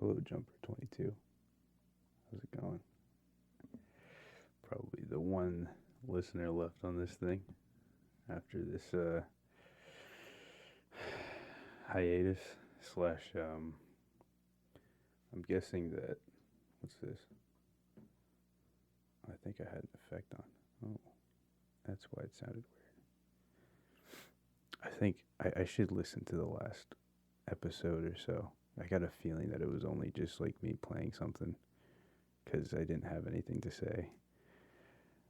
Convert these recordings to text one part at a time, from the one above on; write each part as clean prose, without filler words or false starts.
Hello, Jumper 22. How's it going? Probably the one listener left on this thing after this hiatus slash. I'm guessing that. What's this? I think I had an effect on. Oh, that's why it sounded weird. I think I should listen to the last episode or so. I got a feeling that it was only just like me playing something because I didn't have anything to say.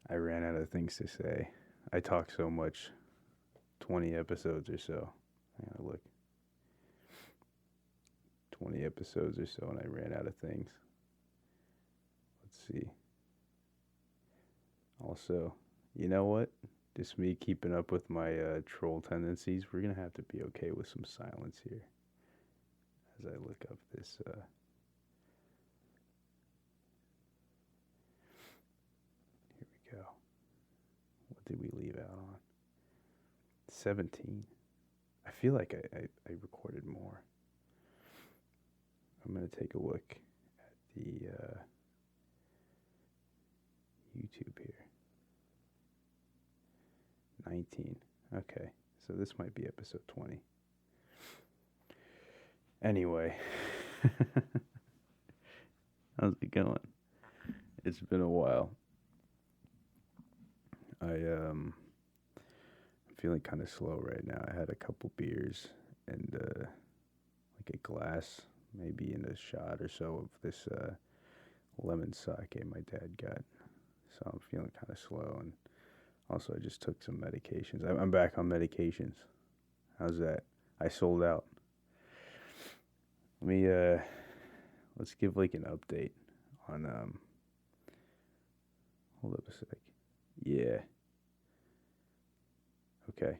I ran out of things to say. I talk so much. 20 episodes or so. I gotta look. 20 episodes or so, and I ran out of things. Let's see. Also, you know what? Just me keeping up with my troll tendencies. We're gonna have to be okay with some silence here as I look up this. Here we go. What did we leave out on? 17. I feel like I recorded more. I'm going to take a look at the YouTube here. 19. Okay, so this might be episode 20. Anyway, how's it going? It's been a while. I'm feeling kind of slow right now. I had a couple beers and like a glass, maybe in a shot or so of this lemon sake my dad got. So I'm feeling kind of slow, and also I just took some medications. I'm back on medications. How's that? I sold out. Let me let's give like an update on hold up a sec. Yeah. Okay.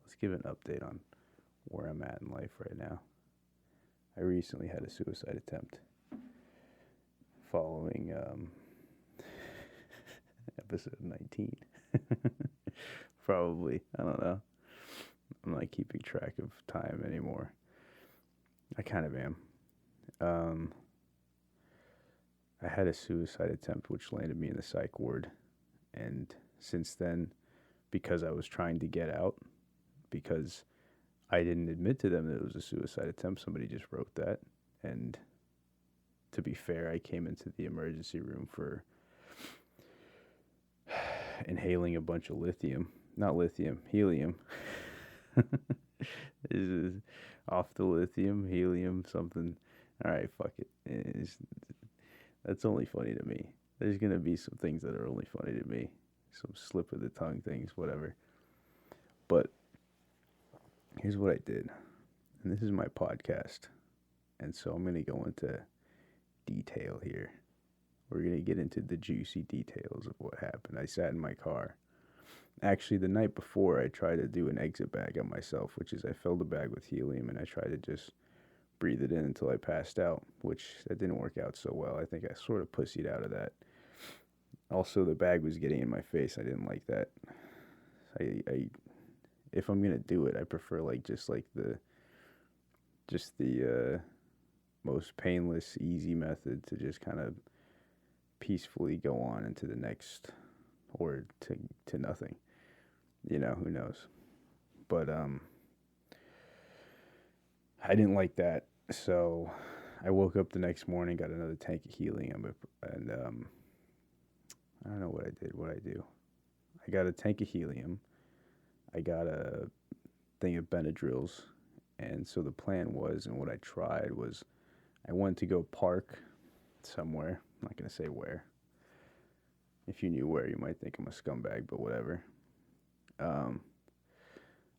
Let's give an update on where I'm at in life right now. I recently had a suicide attempt following episode 19. Probably. I don't know. I'm not keeping track of time anymore. I kind of am. I had a suicide attempt which landed me in the psych ward. And since then, because I was trying to get out, because I didn't admit to them that it was a suicide attempt, somebody just wrote that. And to be fair, I came into the emergency room for inhaling a bunch of helium. This is off the lithium, helium, something. All right, fuck it. That's only funny to me. There's gonna be some things that are only funny to me, some slip of the tongue things, whatever. But here's what I did, and this is my podcast, and so I'm gonna go into detail here. We're gonna get into the juicy details of what happened. I sat in my car. Actually, the night before, I tried to do an exit bag on myself, which is I filled the bag with helium and I tried to just breathe it in until I passed out, which that didn't work out so well. I think I sort of pussied out of that. Also, the bag was getting in my face. I didn't like that. I if I'm gonna do it, I prefer the most painless, easy method to just kind of peacefully go on into the next, or to nothing. You know, who knows? But I didn't like that, so I woke up the next morning, got another tank of helium, and I don't know what I did. What I do? I got a tank of helium. I got a thing of Benadryls, and so the plan was, and what I tried was, I went to go park somewhere. I'm not gonna say where. If you knew where, you might think I'm a scumbag, but whatever.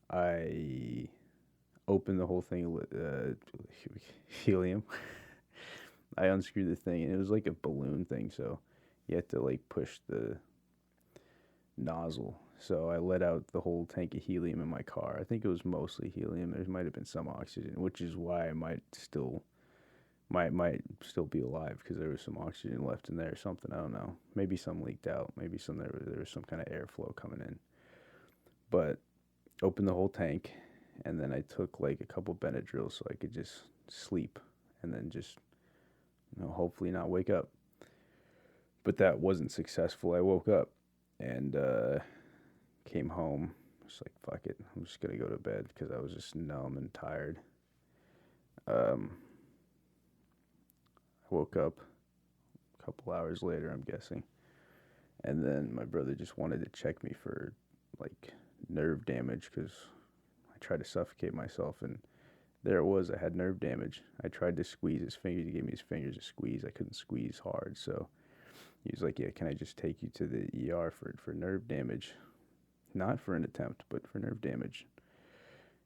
I opened the whole thing with helium. I unscrewed the thing, and it was like a balloon thing, so you had to like push the nozzle. So I let out the whole tank of helium in my car. I think it was mostly helium. There might have been some oxygen, which is why I might still be alive, because there was some oxygen left in there or something. I don't know. Maybe some leaked out. Maybe there was some kind of airflow coming in. But opened the whole tank, and then I took like a couple Benadryl so I could just sleep, and then just hopefully not wake up. But that wasn't successful. I woke up and came home. Just like, fuck it. I'm just going to go to bed because I was just numb and tired. I woke up a couple hours later, I'm guessing. And then my brother just wanted to check me for like nerve damage because I tried to suffocate myself, and there it was. I had nerve damage. I tried to squeeze his fingers. He gave me his fingers to squeeze. I couldn't squeeze hard, so he was like, "Yeah, can I just take you to the ER for nerve damage? Not for an attempt, but for nerve damage."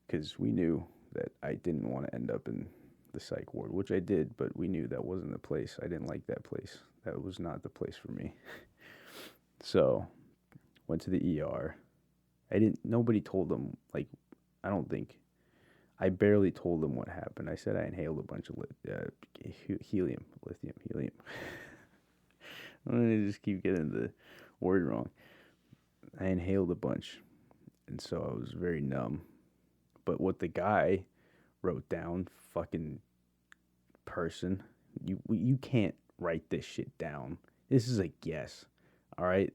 Because we knew that I didn't want to end up in the psych ward, which I did, but we knew that wasn't the place. I didn't like that place. That was not the place for me. So, went to the ER. Nobody told them, like, I don't think, I barely told them what happened. I said I inhaled a bunch of lithium. I'm going to just keep getting the word wrong. I inhaled a bunch, and so I was very numb. But what the guy wrote down, fucking person, you can't write this shit down. This is a guess, all right?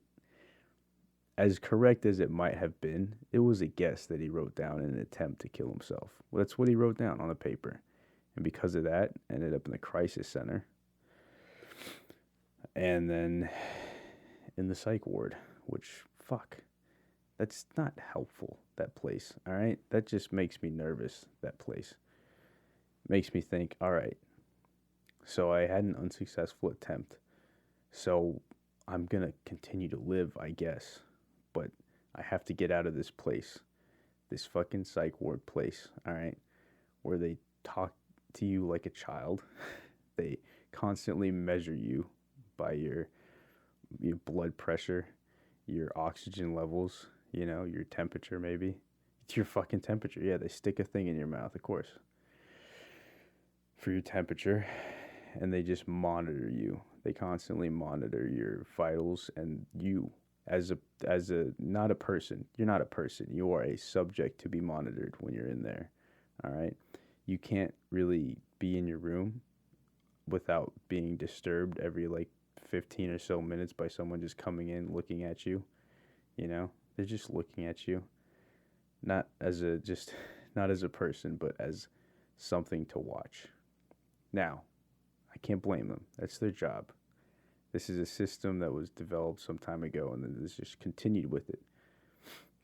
As correct as it might have been, it was a guess that he wrote down in an attempt to kill himself. Well, that's what he wrote down on the paper. And because of that, ended up in the crisis center. And then in the psych ward, which, fuck, that's not helpful, that place, all right? That just makes me nervous, that place. Makes me think, all right, so I had an unsuccessful attempt, so I'm going to continue to live, I guess, but I have to get out of this place, this fucking psych ward place, all right, where they talk to you like a child. They constantly measure you by your blood pressure, your oxygen levels, your temperature maybe. It's your fucking temperature. Yeah, they stick a thing in your mouth, of course, for your temperature, and they just monitor you. They constantly monitor your vitals, and you as a not a person. You're not a person. You are a subject to be monitored when you're in there. All right? You can't really be in your room without being disturbed every like 15 or so minutes by someone just coming in looking at you. They're just looking at you, not as a person, but as something to watch. Now, I can't blame them. That's their job. This is a system that was developed some time ago, and then this just continued with it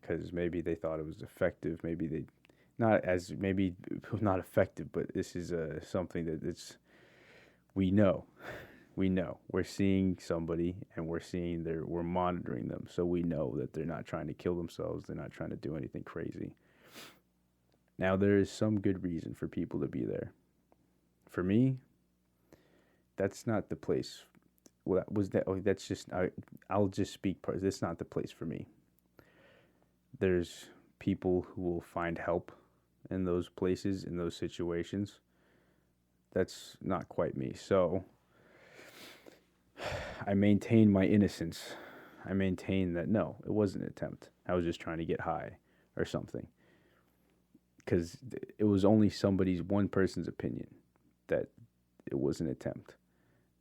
because maybe they thought it was effective. Maybe they maybe not effective, but this is something that we know. We're seeing somebody, and we're monitoring them, so we know that they're not trying to kill themselves. They're not trying to do anything crazy. Now, there is some good reason for people to be there. For me, that's not the place. Well, that's just, I'll just speak. That's not the place for me. There's people who will find help in those places, in those situations. That's not quite me. So I maintain my innocence. I maintain that no, it wasn't an attempt. I was just trying to get high or something. Because it was only one person's opinion that it was an attempt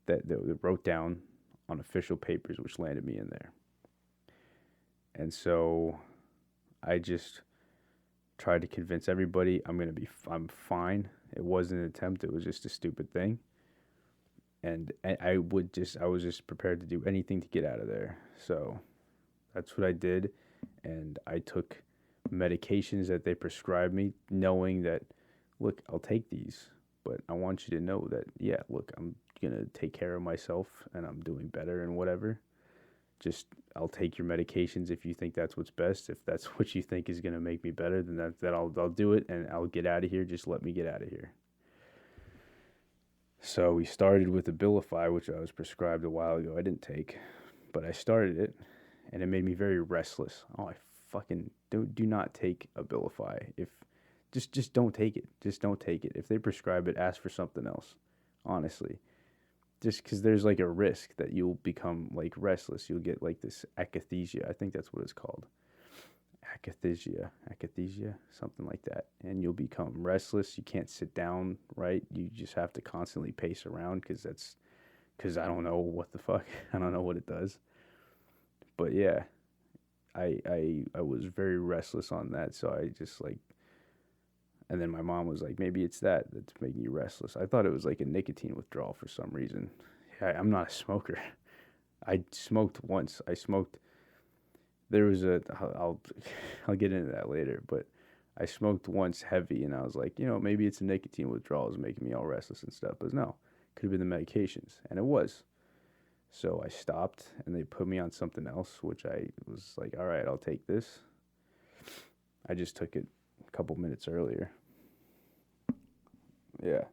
that they wrote down on official papers, which landed me in there. And so I just tried to convince everybody I'm fine. It wasn't an attempt. It was just a stupid thing. And I was just prepared to do anything to get out of there. So that's what I did. And I took medications that they prescribed me, knowing that, look, I'll take these, but I want you to know that, yeah, look, I'm going to take care of myself and I'm doing better and whatever. Just, I'll take your medications if you think that's what's best. If that's what you think is going to make me better, then that I'll do it, and I'll get out of here. Just let me get out of here. So we started with Abilify, which I was prescribed a while ago. I didn't take, but I started it, and it made me very restless. Oh, I fucking do not take Abilify. Just don't take it. Just don't take it. If they prescribe it, ask for something else. Honestly, just because there's like a risk that you'll become like restless. You'll get like this akathisia. I think that's what it's called. akathisia, something like that. And you'll become restless. You can't sit down, right? You just have to constantly pace around because I don't know what the fuck. I don't know what it does. But yeah, I was very restless on that. So I just like, and then my mom was like, maybe it's that's making you restless. I thought it was like a nicotine withdrawal for some reason. I'm not a smoker. I smoked once. There was I'll I'll get into that later, but I smoked once heavy, and I was like, maybe it's a nicotine withdrawal is making me all restless and stuff. But no, could have been the medications, and it was. So I stopped, and they put me on something else, which I was like, all right, I'll take this. I just took it a couple minutes earlier. Yeah,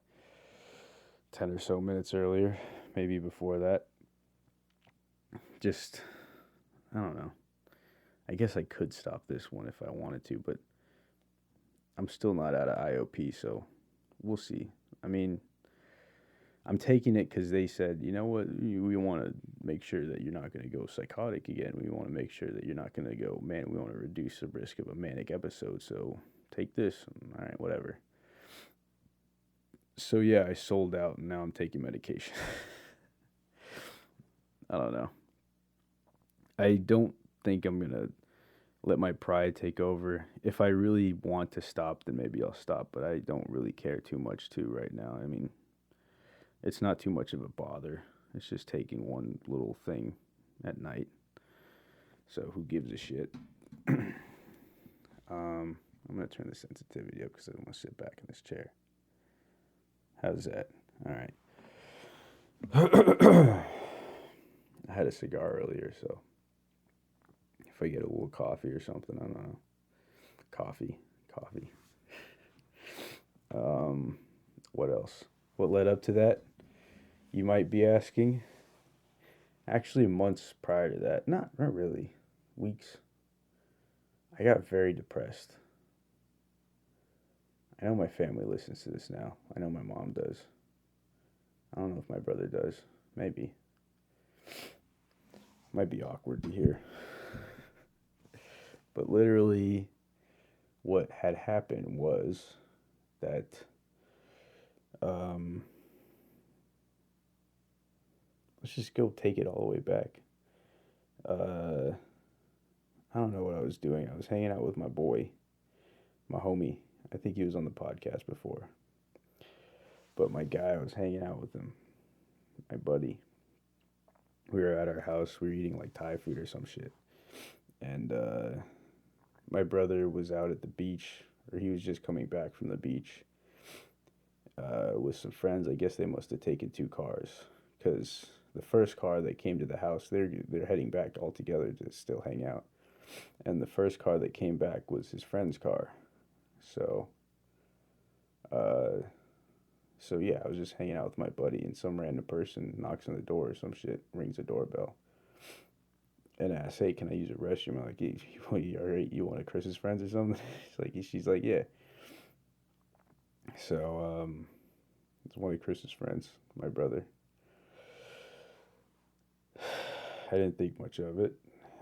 10 or so minutes earlier, maybe before that. Just, I don't know. I guess I could stop this one if I wanted to, but I'm still not out of IOP, so we'll see. I mean, I'm taking it because they said, you know what, we want to make sure that you're not going to go psychotic again. We want to make sure that you're not going to go, man, we want to reduce the risk of a manic episode, so take this. All right, whatever. So yeah, I sold out, and now I'm taking medication. I don't know. I don't think I'm going to let my pride take over. If I really want to stop, then maybe I'll stop, but I don't really care too much to right now. I mean, it's not too much of a bother. It's just taking one little thing at night. So who gives a shit? I'm going to turn the sensitivity up because I don't want to sit back in this chair. How's that? All right. I had a cigar earlier, so if I get a little coffee or something, I don't know. Coffee. What else? What led up to that? You might be asking. Actually, months prior to that, not really, weeks. I got very depressed. I know my family listens to this now. I know my mom does. I don't know if my brother does. Maybe. Might be awkward to hear. But literally, what had happened was that let's just go take it all the way back. I don't know what I was doing. I was hanging out with my boy, my homie. I think he was on the podcast before. But my guy, I was hanging out with him, my buddy. We were at our house. We were eating like Thai food or some shit. And my brother was out at the beach, or he was just coming back from the beach with some friends. I guess they must have taken two cars, because the first car that came to the house, they're heading back all together to still hang out. And the first car that came back was his friend's car. So yeah, I was just hanging out with my buddy, and some random person knocks on the door or some shit, rings the doorbell, and asks, "Hey, can I use a restroom?" I'm like, you one of Chris's friends or something?" She's like, "Yeah." So it's one of Chris's friends, my brother. I didn't think much of it.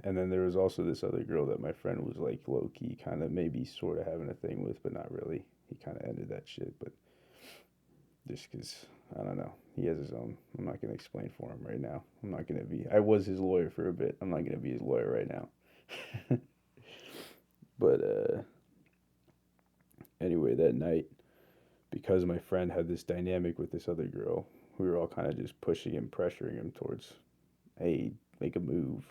And then there was also this other girl that my friend was like low key, kind of maybe sort of having a thing with, but not really. He kind of ended that shit, but just because, I don't know, he has his own. I'm not going to explain for him right now. I was his lawyer for a bit. I'm not going to be his lawyer right now. But anyway, that night, because my friend had this dynamic with this other girl, we were all kind of just pushing him, pressuring him towards, hey, make a move,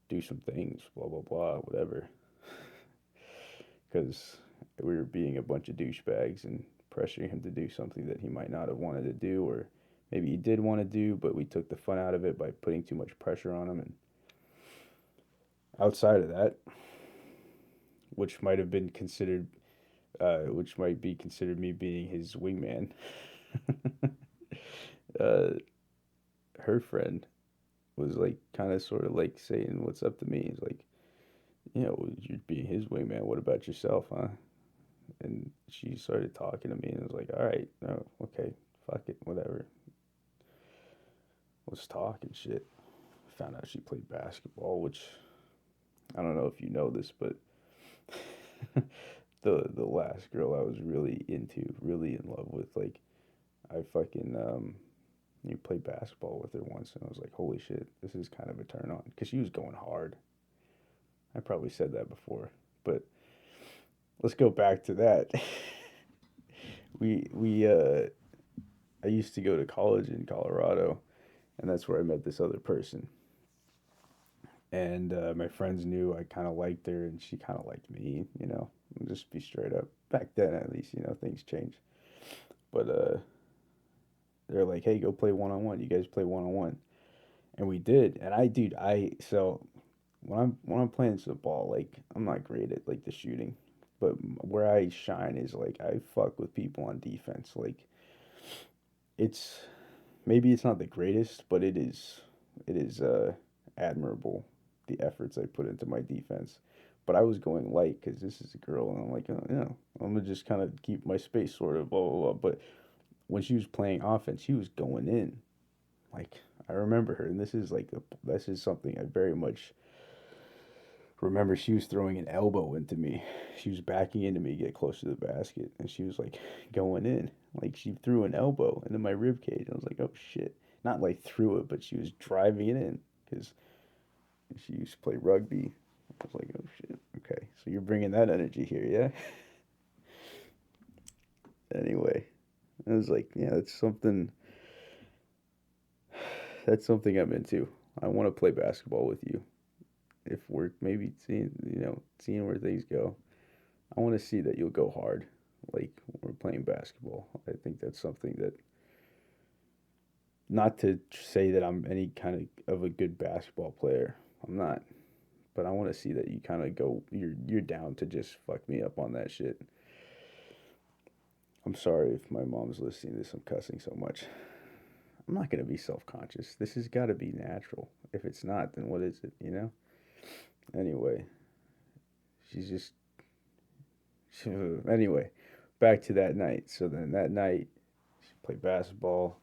do some things, blah, blah, blah, whatever. Because we were being a bunch of douchebags and pressuring him to do something that he might not have wanted to do, or maybe he did want to do, but we took the fun out of it by putting too much pressure on him. And outside of that, which might be considered me being his wingman, her friend was like kind of sort of like saying what's up to me. He's like, you're being his wingman. What about yourself, huh? And she started talking to me, and I was like, all right, no, okay, fuck it, whatever. Let's talk and shit. Found out she played basketball, which I don't know if you know this, but The last girl I was really into, really in love with. Like I fucking you played basketball with her once, and I was like, holy shit, this is kind of a turn on because she was going hard. I probably said that before, but let's go back to that. We I used to go to college in Colorado, and that's where I met this other person. And my friends knew I kind of liked her, and she kind of liked me. I'll just be straight up. Back then, at least, things changed. But they're like, "Hey, go play one on one. You guys play one on one," and we did. And dude, so when I'm playing football, like I'm not great at like the shooting, but where I shine is like I fuck with people on defense. Like it's maybe it's not the greatest, but it is admirable the efforts I put into my defense. But I was going light because this is a girl, and I'm like, oh, yeah, I'm gonna just kind of keep my space, sort of, blah blah blah. But when she was playing offense, she was going in. Like I remember her, and this is something I very much remember. She was throwing an elbow into me. She was backing into me to get close to the basket, and she was like going in. Like she threw an elbow into my rib cage. I was like, oh shit! Not like threw it, but she was driving it in because she used to play rugby. I was like, oh shit. Okay, so you're bringing that energy here, yeah? Anyway, I was like, yeah, that's something I'm into. I want to play basketball with you. If we're maybe seeing where things go, I want to see that you'll go hard, like when we're playing basketball. I think that's something that, not to say that I'm any kind of a good basketball player. I'm not, but I want to see that you kind of go. You're down to just fuck me up on that shit. I'm sorry if my mom's listening to this. I'm cussing so much. I'm not gonna be self conscious. This has got to be natural. If it's not, then what is it? Anyway, she's just. Anyway, back to that night. So then that night, she played basketball.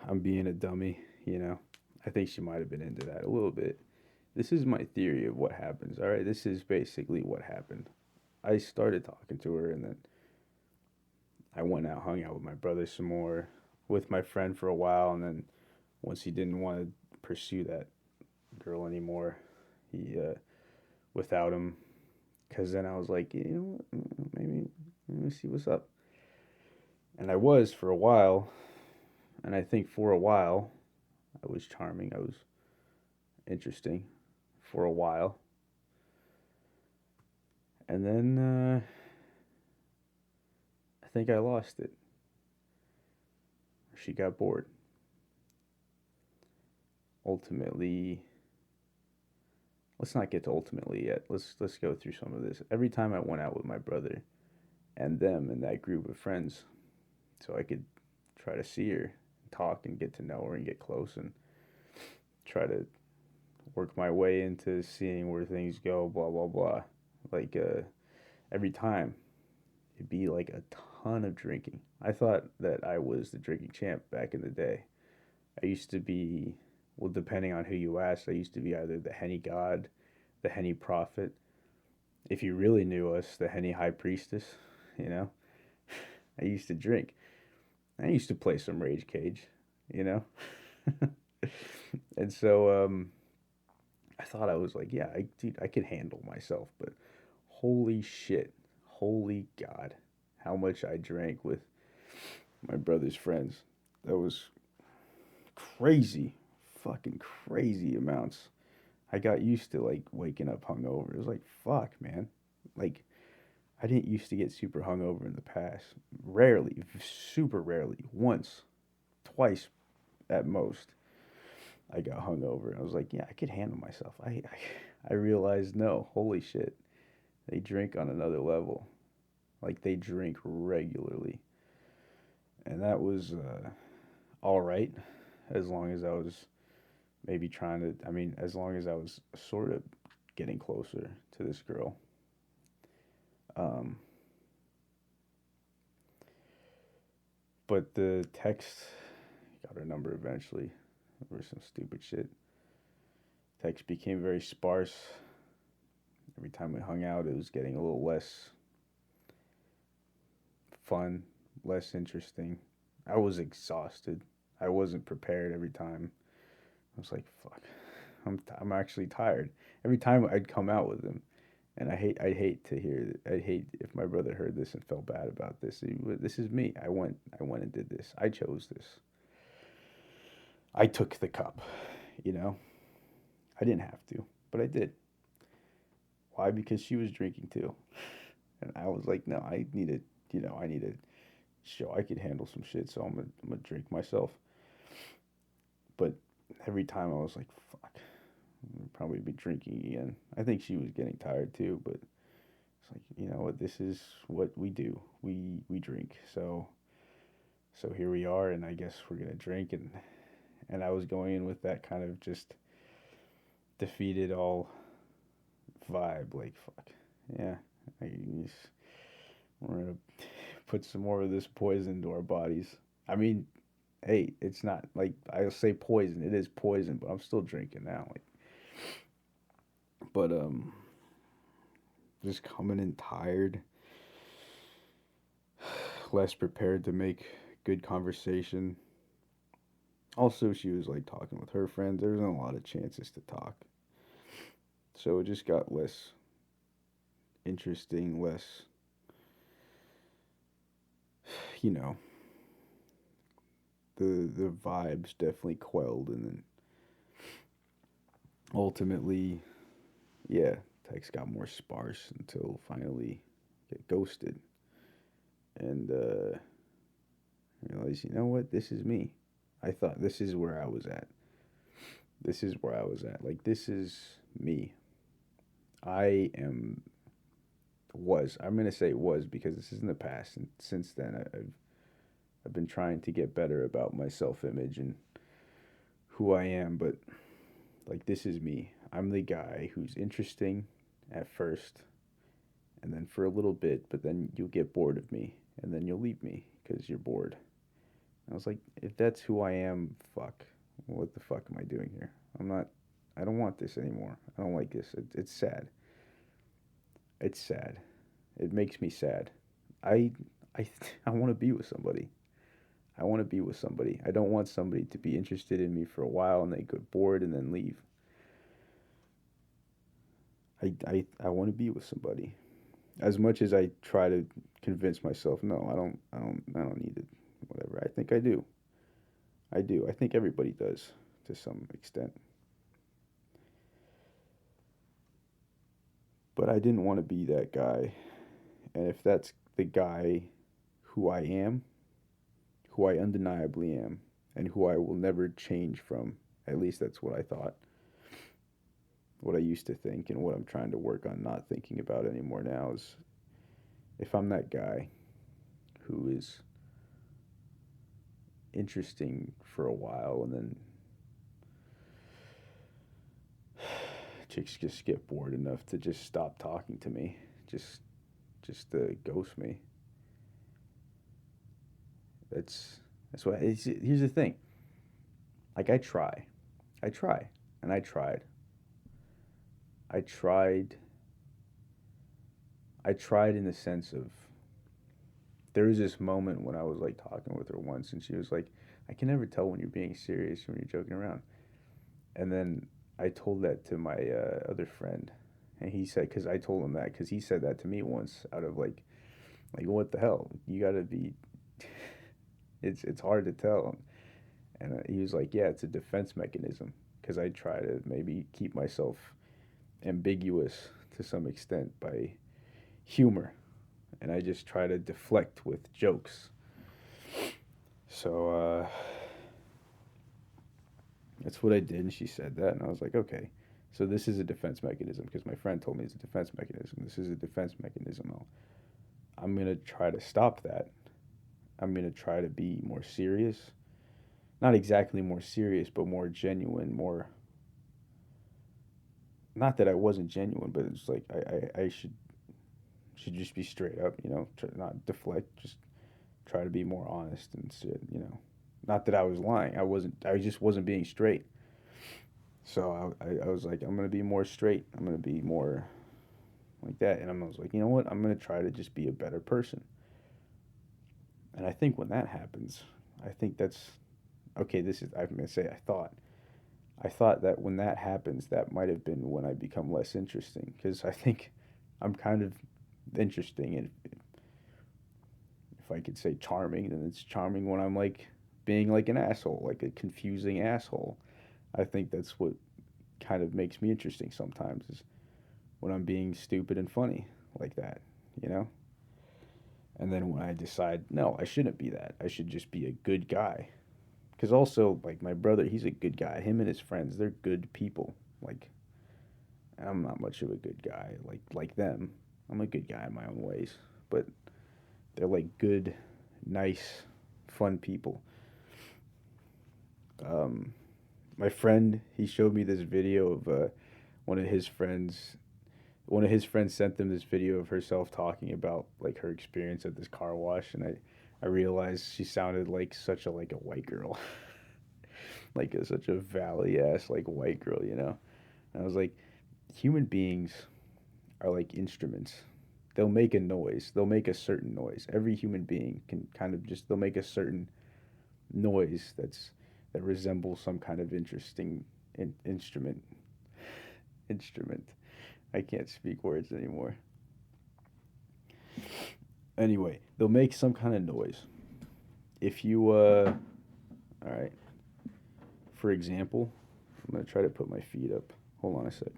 I'm being a dummy, you know. I think she might have been into that a little bit. This is my theory of what happens. All right, this is basically what happened. I started talking to her, and then I went out, hung out with my brother some more, with my friend for a while, and then once he didn't want to pursue that girl anymore, he without him, because then I was like, maybe let me see what's up. And I was for a while, and I think for a while, I was charming. I was interesting for a while, and then I think I lost it. She got bored. Ultimately, let's not get to ultimately yet. Let's go through some of this. Every time I went out with my brother and them and that group of friends, so I could try to see her, talk and get to know her and get close and try to work my way into seeing where things go, blah blah blah. Like every time it'd be like a ton of drinking. I thought that I was the drinking champ back in the day. I used to be, well, depending on who you asked, I used to be either the Henny God, the Henny Prophet. If you really knew us, the Henny High Priestess, you know? I used to drink. I used to play some Rage Cage, you know? And so I thought I was like, yeah, dude, I could handle myself, but holy shit, holy God, how much I drank with my brother's friends. That was crazy, fucking crazy amounts. I got used to like waking up hungover. It was like, fuck, man. Like, I didn't used to get super hungover in the past. Rarely, super rarely. Once, twice at most, I got hungover. I was like, yeah, I could handle myself. I realized, no, holy shit. They drink on another level. Like, they drink regularly. And that was all right, as long as I was maybe trying to, as long as I was sort of getting closer to this girl. Um, but the text got her number eventually. There was some stupid shit. Text became very sparse. Every time we hung out, it was getting a little less fun, less interesting. I was exhausted. I wasn't prepared every time. I was like, fuck, I'm actually tired. Every time I'd come out with him, and I'd hate to hear, I'd hate if my brother heard this and felt bad about this. This is me. I went and did this. I chose this. I took the cup, you know? I didn't have to, but I did. Why? Because she was drinking too. And I was like, no, I need to, I need to show I could handle some shit, so I'm gonna drink myself. But every time I was like, fuck, I'd probably be drinking again. I think she was getting tired too, but it's like, you know what, this is what we do. We drink. So here we are, and I guess we're gonna drink, and I was going in with that kind of just defeated all vibe, like fuck, yeah, I just, we're gonna put some more of this poison into our bodies. I mean, hey, it's not like I'll say poison. It is poison, but I'm still drinking now. Like, but just coming in tired, less prepared to make good conversation. Also, she was like talking with her friends. There wasn't a lot of chances to talk, so it just got less interesting, less, you know, the vibes definitely quelled, and then ultimately, yeah, text got more sparse until finally get ghosted, and realized, you know what, this is me. I thought this is where I was at. This is where I was at. Like, this is me. I am was. I'm gonna say was because this is in the past, and since then I've been trying to get better about my self image and who I am, but like, this is me. I'm the guy who's interesting at first, and then for a little bit, but then you'll get bored of me, and then you'll leave me because you're bored. And I was like, if that's who I am, fuck. What the fuck am I doing here? I'm not. I don't want this anymore. I don't like this. It's sad. It's sad. It makes me sad. I I I want to be with somebody. I want to be with somebody. I don't want somebody to be interested in me for a while and they get bored and then leave. I want to be with somebody. As much as I try to convince myself, no, I don't need it. Whatever. I think I do. I do. I think everybody does to some extent. But I didn't want to be that guy. And if that's the guy who I am, who I undeniably am, and who I will never change from, at least that's what I thought, what I used to think, and what I'm trying to work on not thinking about anymore now is if I'm that guy who is interesting for a while and then chicks just get bored enough to just stop talking to me, just ghost me. That's what. Here's the thing. Like, I try, and I tried. I tried. I tried in the sense of there was this moment when I was like talking with her once, and she was like, "I can never tell when you're being serious or when you're joking around." And then I told that to my other friend, and he said, because I told him that because he said that to me once out of like what the hell? You gotta be. It's hard to tell, and he was like, yeah, it's a defense mechanism because I try to maybe keep myself ambiguous to some extent by humor, and I just try to deflect with jokes. So that's what I did, and she said that, and I was like, okay. So this is a defense mechanism because my friend told me it's a defense mechanism. This is a defense mechanism. I'm gonna try to stop that. I'm gonna try to be more serious. Not exactly more serious, but more genuine. More. Not that I wasn't genuine, but it's like I should just be straight up. Try not deflect. Just try to be more honest and shit. Not that I was lying. I wasn't. I just wasn't being straight. So I was like, I'm gonna be more straight. I'm gonna be more like that. And I was like, you know what? I'm gonna try to just be a better person. And I think when that happens, I think that's okay. This is I'm gonna say I thought that when that happens, that might have been when I become less interesting because I think I'm kind of interesting, and if I could say charming, then it's charming when I'm like being like an asshole, like a confusing asshole. I think that's what kind of makes me interesting sometimes is when I'm being stupid and funny like that, you know? And then when I decide, no, I shouldn't be that. I should just be a good guy. Because also, like my brother, he's a good guy. Him and his friends, they're good people. Like I'm not much of a good guy. Like them, I'm a good guy in my own ways. But they're like good, nice, fun people. Um, my friend, he showed me this video of one of his friends. One of his friends sent them this video of herself talking about like her experience at this car wash, and I realized she sounded like such a like a white girl, like such a valley ass like white girl, you know. And I was like, human beings are like instruments. They'll make a noise. They'll make a certain noise. Every human being can kind of just they'll make a certain noise that resembles some kind of interesting instrument. Instrument. I can't speak words anymore. Anyway, they'll make some kind of noise. If you all right. For example, I'm gonna try to put my feet up. Hold on a sec.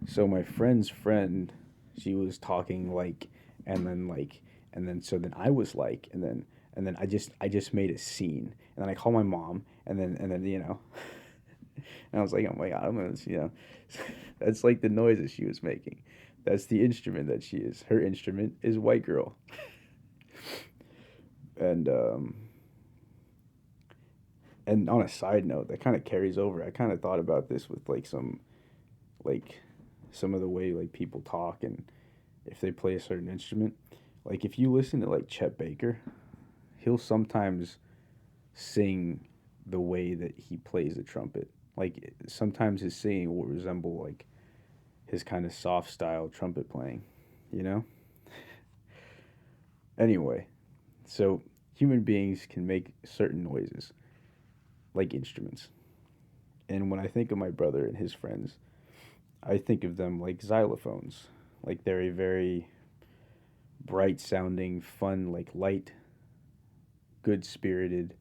So my friend's friend, she was talking and then like, so then I was like, and then I just made a scene, and then I call my mom, and then and I was like, oh my god, I'm gonna, that's like the noise that she was making. That's the instrument that she is. Her instrument is white girl, and on a side note, that kind of carries over. I kind of thought about this with like some of the way like people talk and if they play a certain instrument. Like if you listen to like Chet Baker, he'll sometimes sing the way that he plays the trumpet. Like sometimes his singing will resemble like his kind of soft style trumpet playing, you know? Anyway, so human beings can make certain noises like instruments. And when I think of my brother and his friends, I think of them like xylophones. Like they're a very bright sounding, fun, like light, good spirited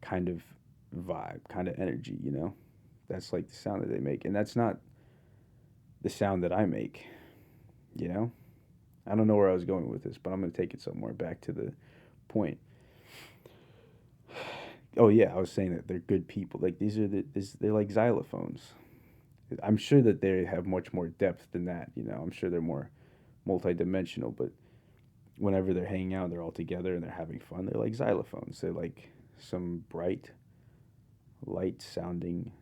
kind of vibe, kind of energy, you know? That's like the sound that they make. And that's not the sound that I make, you know? I don't know where I was going with this, but I'm going to take it somewhere back to the point. Oh yeah, I was saying that they're good people. Like they're like xylophones. I'm sure that they have much more depth than that, you know. I'm sure they're more multidimensional, but whenever they're hanging out, they're all together and they're having fun. They're like xylophones. They're like some bright, light sounding,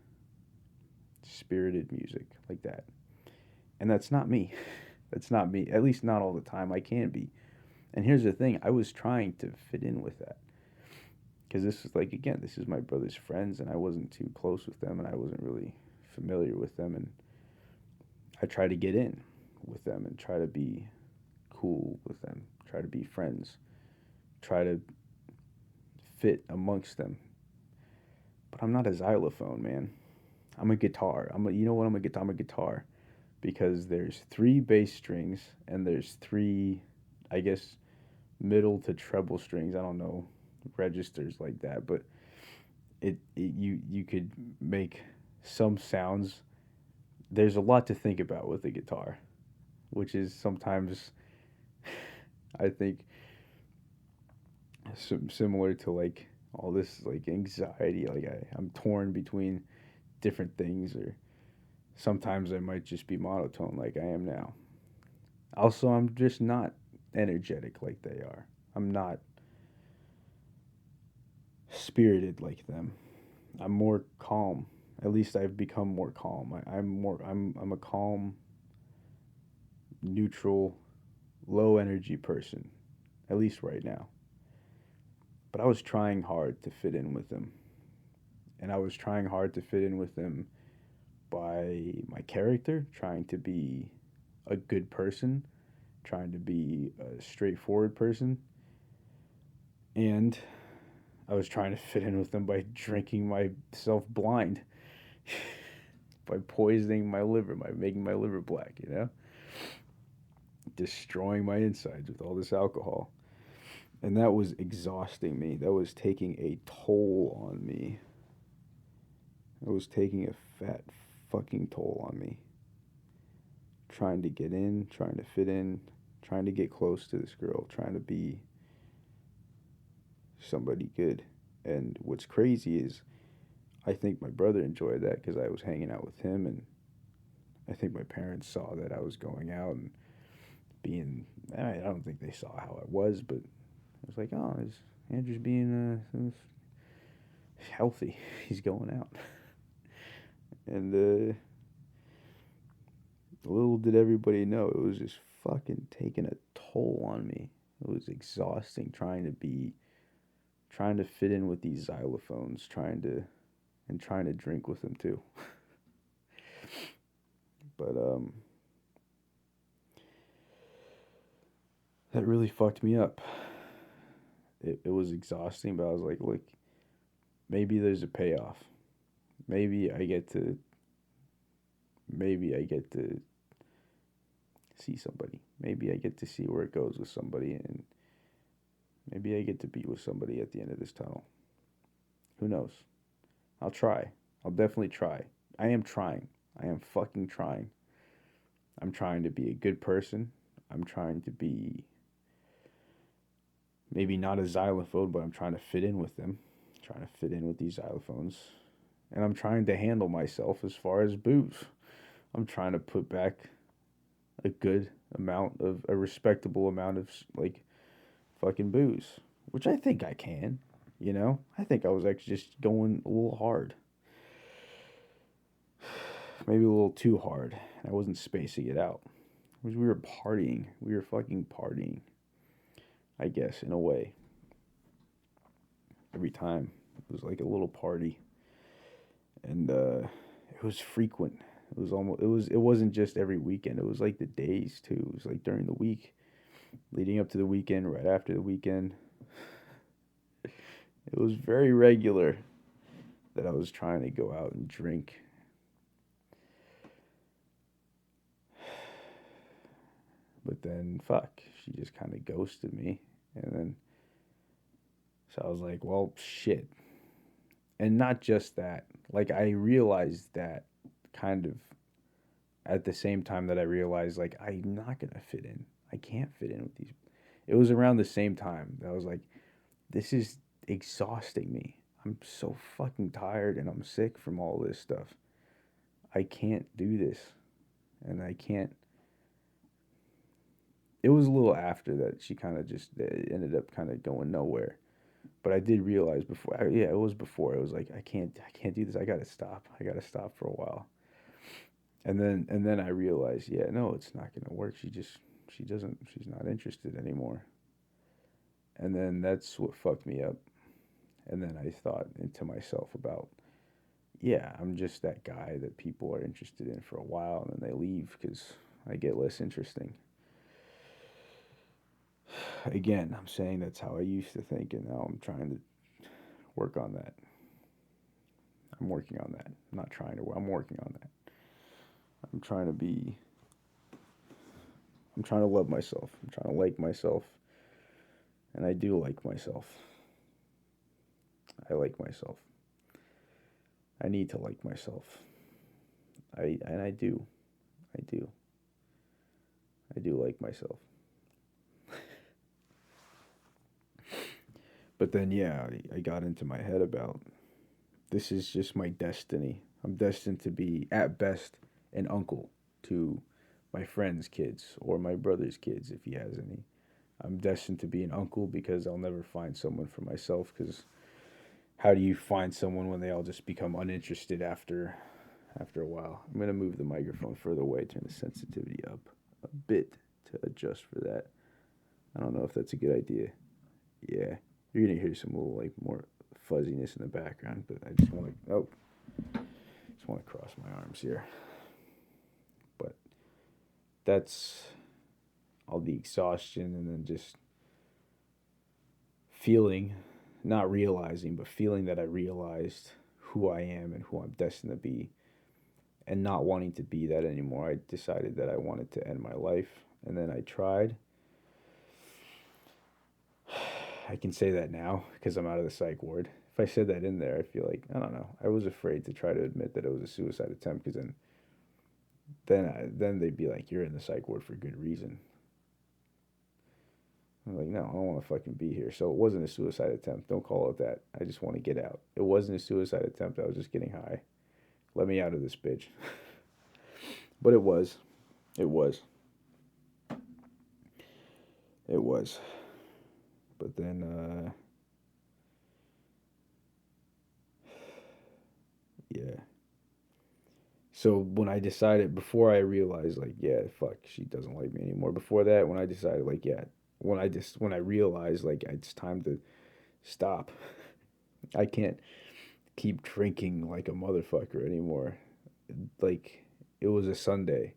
spirited music like that. And that's not me. That's not me. At least not all the time. I can be. And here's the thing, I was trying to fit in with that. Because this is like, again, this is my brother's friends, and I wasn't too close with them, and I wasn't really familiar with them. And I try to get in with them and try to be cool with them, try to be friends, try to fit amongst them. But I'm not a xylophone, man. I'm a guitar. You know what? I'm a guitar. I'm a guitar because there's three bass strings and there's three, I guess, middle to treble strings. I don't know registers like that, but you could make some sounds. There's a lot to think about with the guitar, which is sometimes I think similar to like all this like anxiety. Like I'm torn between different things, or sometimes I might just be monotone like I am now. Also, I'm just not energetic like they are. I'm not spirited like them. I'm more calm. At least I've become more calm. I'm a calm, neutral, low energy person. At least right now. But I was trying hard to fit in with them. And I was trying hard to fit in with them by my character, trying to be a good person, trying to be a straightforward person. And I was trying to fit in with them by drinking myself blind, by poisoning my liver, by making my liver black, destroying my insides with all this alcohol. And that was exhausting me. That was taking a toll on me. It was taking a fat fucking toll on me. Trying to get in, trying to fit in, trying to get close to this girl, trying to be somebody good. And what's crazy is I think my brother enjoyed that because I was hanging out with him, and I think my parents saw that I was going out and being. I don't think they saw how I was, but I was like, oh, Andrew's being healthy. He's going out, and little did everybody know it was just fucking taking a toll on me. It was exhausting trying to fit in with these xylophones, trying to drink with them too. But that really fucked me up. It was exhausting, but I was like, look, maybe there's a payoff. Maybe I get to see somebody. Maybe I get to see where it goes with somebody, and maybe I get to be with somebody at the end of this tunnel. Who knows? I'll try. I'll definitely try. I am trying. I am fucking trying. I'm trying to be a good person. I'm trying to be maybe not a xylophone, but I'm trying to fit in with them. I'm trying to fit in with these xylophones. And I'm trying to handle myself as far as booze. I'm trying to put back a respectable amount of like fucking booze, which I think I can. I think I was actually just going a little hard, maybe a little too hard. I wasn't spacing it out. Because we were partying. We were fucking partying, I guess, in a way. Every time it was like a little party, and it was frequent. It wasn't just every weekend. It was like the days too. It was like during the week, leading up to the weekend, right after the weekend. It was very regular that I was trying to go out and drink. But then, fuck, she just kind of ghosted me. And then, so I was like, well, shit. And not just that. Like, I realized that kind of at the same time that I realized, like, I'm not going to fit in. I can't fit in with these. It was around the same time that I was like, this is exhausting me. I'm so fucking tired and I'm sick from all this stuff. I can't do this. And I can't. It was a little after that she kind of just ended up kind of going nowhere. But I did realize before. Yeah, it was before. It was like I can't do this. I gotta stop. I gotta stop for a while. And then I realized, yeah, no, it's not gonna work. She's not interested anymore. And then that's what fucked me up. And then I thought into myself about, yeah, I'm just that guy that people are interested in for a while and then they leave because I get less interesting. Again, I'm saying that's how I used to think, and now I'm trying to work on that. I'm working on that. I'm not trying to. I'm working on that. I'm trying to be. I'm trying to love myself. I'm trying to like myself, and I do like myself. I like myself. I need to like myself. I do. I do. I do like myself. But then, yeah, I got into my head about this is just my destiny. I'm destined to be, at best, an uncle to my friend's kids or my brother's kids if he has any. I'm destined to be an uncle because I'll never find someone for myself because how do you find someone when they all just become uninterested after a while? I'm going to move the microphone further away, turn the sensitivity up a bit to adjust for that. I don't know if that's a good idea. Yeah. You're going to hear some little, like, more fuzziness in the background, but I just want to, just want to cross my arms here. But that's all the exhaustion and then just feeling, not realizing, but feeling that I realized who I am and who I'm destined to be, and not wanting to be that anymore. I decided that I wanted to end my life, and then I tried. I can say that now because I'm out of the psych ward. If I said that in there, I feel like, I don't know. I was afraid to try to admit that it was a suicide attempt because then they'd be like, you're in the psych ward for good reason. I'm like, no, I don't want to fucking be here. So it wasn't a suicide attempt. Don't call it that. I just want to get out. It wasn't a suicide attempt. I was just getting high. Let me out of this bitch. But it was. It was. It was. But then, yeah. So when I decided, before I realized, like, yeah, fuck, she doesn't like me anymore. Before that, when I decided, like, yeah, when I realized, like, it's time to stop. I can't keep drinking like a motherfucker anymore. Like, it was a Sunday.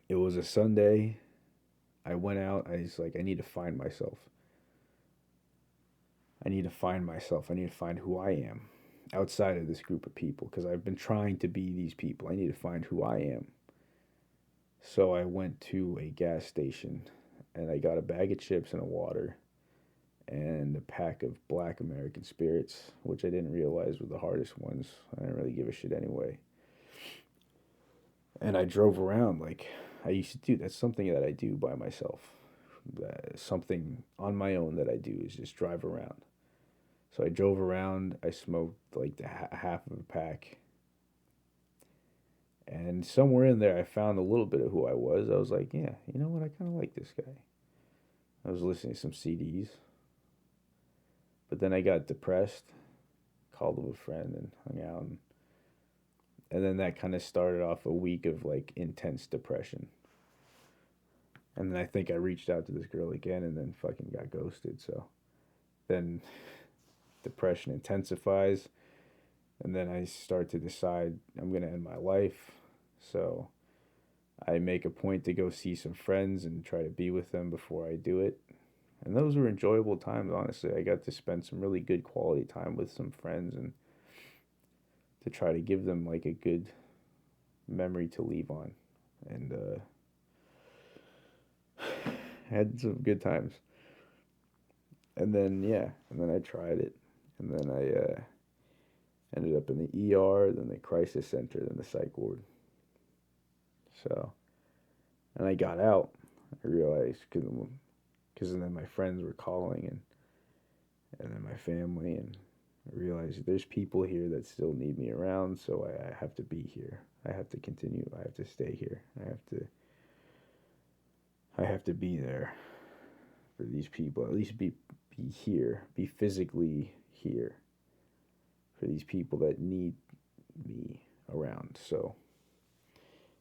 It was a Sunday. I went out. I was like, I need to find myself. I need to find myself. I need to find who I am outside of this group of people because I've been trying to be these people. I need to find who I am. So I went to a gas station and I got a bag of chips and a water and a pack of black American spirits, which I didn't realize were the hardest ones. I didn't really give a shit anyway. And I drove around like I used to do. That's something that I do by myself. Something on my own that I do is just drive around. So I drove around. I smoked like half of a pack. And somewhere in there, I found a little bit of who I was. I was like, yeah, you know what? I kind of like this guy. I was listening to some CDs. But then I got depressed, called up a friend, and hung out. And then that kind of started off a week of like intense depression. And then I think I reached out to this girl again and then fucking got ghosted. So then depression intensifies. And then I start to decide I'm going to end my life. So I make a point to go see some friends and try to be with them before I do it. And those were enjoyable times, honestly. I got to spend some really good quality time with some friends and to try to give them like a good memory to leave on. And had some good times. And then, yeah, and then I tried it. And then I ended up in the ER, then the crisis center, then the psych ward. So, and I got out. I realized, because then my friends were calling and then my family, and I realized there's people here that still need me around, so I have to be here. I have to continue. I have to stay here. I have to be there for these people. At least be here. Be physically here for these people that need me around. So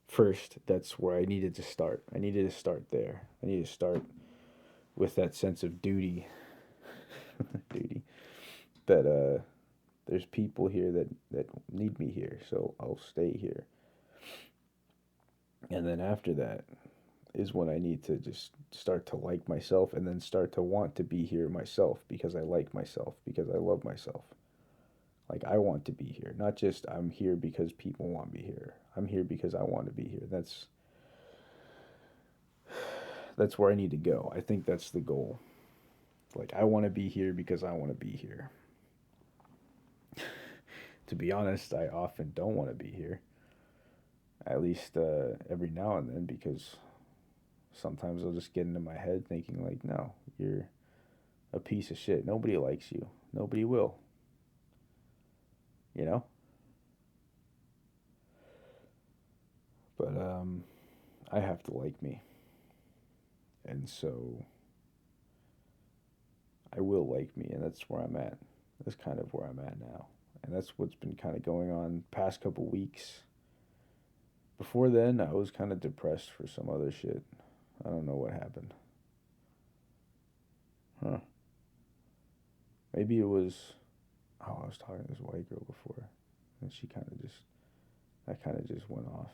first, that's where I needed to start. I needed to start there. I needed to start with that sense of duty. Duty. That there's people here that need me here, so I'll stay here. And then after that is when I need to just start to like myself and then start to want to be here myself because I like myself, because I love myself. Like, I want to be here, not just I'm here because people want me here. I'm here because I want to be here. That's where I need to go. I think that's the goal. Like, I want to be here because I want to be here. To be honest, I often don't want to be here. At least every now and then, because sometimes I'll just get into my head thinking like, no, you're a piece of shit. Nobody likes you. Nobody will. You know? But I have to like me. And so I will like me, and that's where I'm at. That's kind of where I'm at now. And that's what's been kind of going on past couple weeks. Before then, I was kind of depressed for some other shit. I don't know what happened. Huh. Maybe it was, oh, I was talking to this white girl before, and she kind of just, that kind of just went off.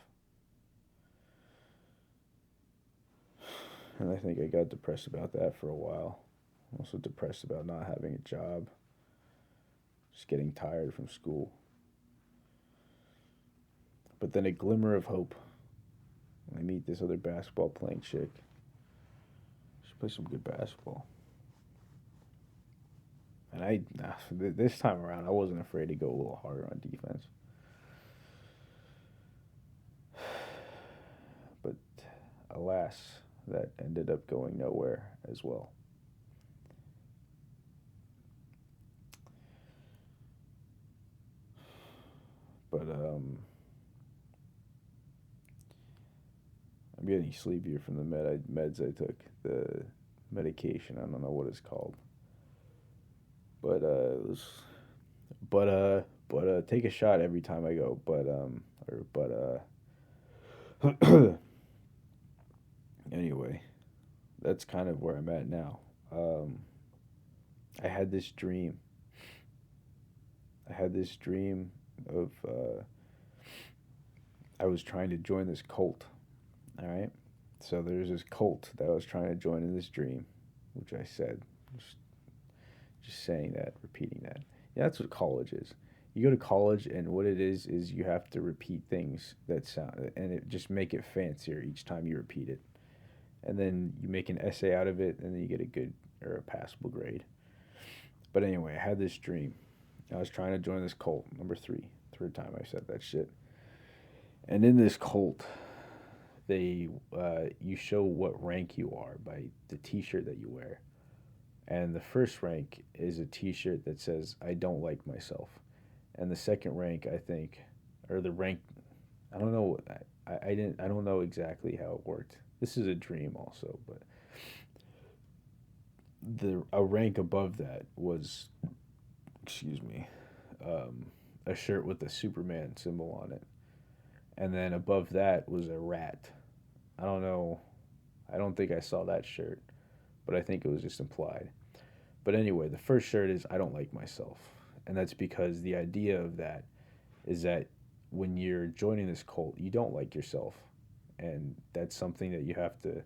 And I think I got depressed about that for a while. Also depressed about not having a job, just getting tired from school. But then a glimmer of hope. I meet this other basketball playing chick. She plays some good basketball. And this time around, I wasn't afraid to go a little harder on defense. But alas, that ended up going nowhere as well. But I'm getting sleepier from the meds I took. The medication, I don't know what it's called. But it was, take a shot every time I go. Anyway, that's kind of where I'm at now. I had this dream. I had this dream of I was trying to join this cult. All right, so there's this cult that I was trying to join in this dream, which I said, just saying that, repeating that. Yeah, that's what college is. You go to college, and what it is you have to repeat things that sound, and it just make it fancier each time you repeat it, and then you make an essay out of it, and then you get a good or a passable grade. But anyway, I had this dream. I was trying to join this cult. Number three, third time I said that shit. And in this cult, they you show what rank you are by the T-shirt that you wear. And the first rank is a T-shirt that says "I don't like myself," and the second rank, I think, or the rank, I don't know. I don't know exactly how it worked. This is a dream also, but the a rank above that was, excuse me, um, a shirt with a Superman symbol on it, and then above that was a rat. I don't know. I don't think I saw that shirt, but I think it was just implied. But anyway, the first shirt is "I don't like myself," and that's because the idea of that is that when you're joining this cult, you don't like yourself, and that's something that you have to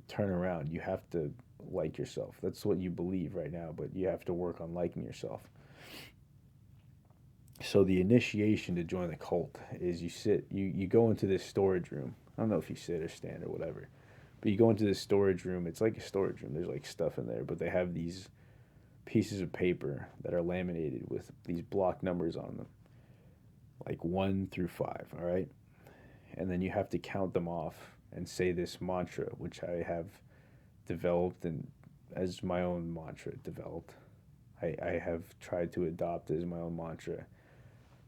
turn around. You have to like yourself. That's what you believe right now, but you have to work on liking yourself. So the initiation to join the cult is you go into this storage room. I don't know if you sit or stand or whatever, but you go into this storage room. It's like a storage room. There's like stuff in there, but they have these pieces of paper that are laminated with these block numbers on them, like 1 through 5. All right, and then you have to count them off and say this mantra, which I have developed and as my own mantra developed. I have tried to adopt as my own mantra,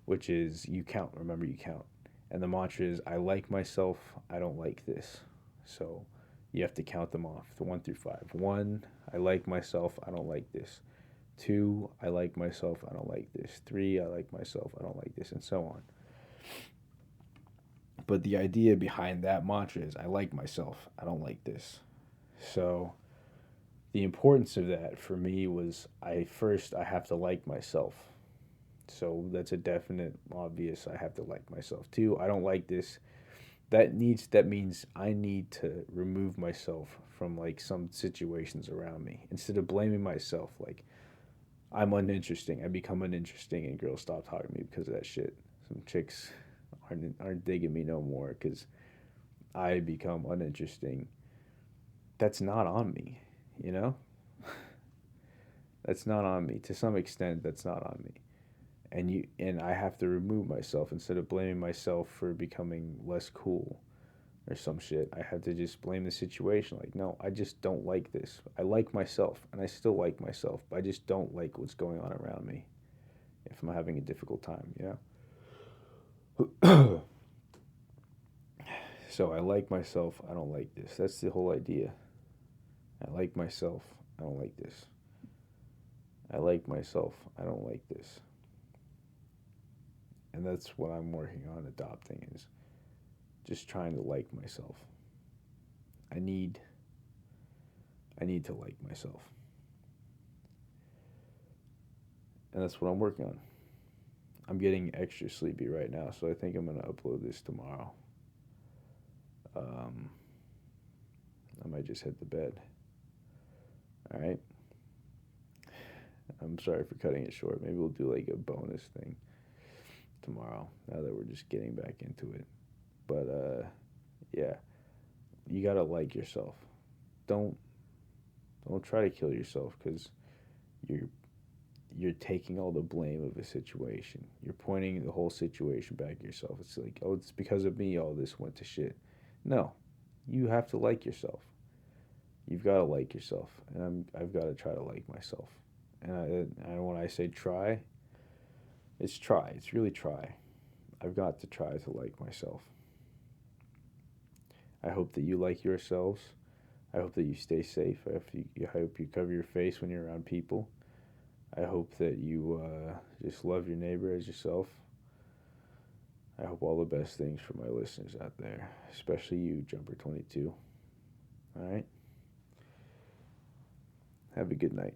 which is you count. Remember, you count. And the mantra is I like myself. I don't like this. So you have to count them off, the 1 through 5. 1, I like myself. I don't like this. 2, I like myself. I don't like this. 3, I like myself. I don't like this, and so on. But the idea behind that mantra is I like myself. I don't like this. So the importance of that for me was I have to like myself. So that's a definite, obvious. I have to like myself. 2, I don't like this. That means I need to remove myself from like some situations around me instead of blaming myself. Like I'm uninteresting. I become uninteresting, and girls stop talking to me because of that shit. Some chicks aren't digging me no more because I become uninteresting. That's not on me, you know. That's not on me. To some extent, that's not on me. And I have to remove myself instead of blaming myself for becoming less cool or some shit. I have to just blame the situation. Like, no, I just don't like this. I like myself, and I still like myself, but I just don't like what's going on around me if I'm having a difficult time, you know? So I like myself, I don't like this. That's the whole idea. I like myself, I don't like this. I like myself, I don't like this. And that's what I'm working on adopting is just trying to like myself. I need to like myself. And that's what I'm working on. I'm getting extra sleepy right now, so I think I'm going to upload this tomorrow. I might just hit the bed. All right. I'm sorry for cutting it short. Maybe we'll do like a bonus thing tomorrow, now that we're just getting back into it. But yeah, you gotta like yourself. Don't try to kill yourself, because you're you're taking all the blame of a situation. You're pointing the whole situation back at yourself. It's like, oh, it's because of me all this went to shit. No, you have to like yourself. You've got to like yourself, and I've got to try to like myself. And when I say try, it's try. It's really try. I've got to try to like myself. I hope that you like yourselves. I hope that you stay safe. I hope you cover your face when you're around people. I hope that you just love your neighbor as yourself. I hope all the best things for my listeners out there, especially you, Jumper 22. All right? Have a good night.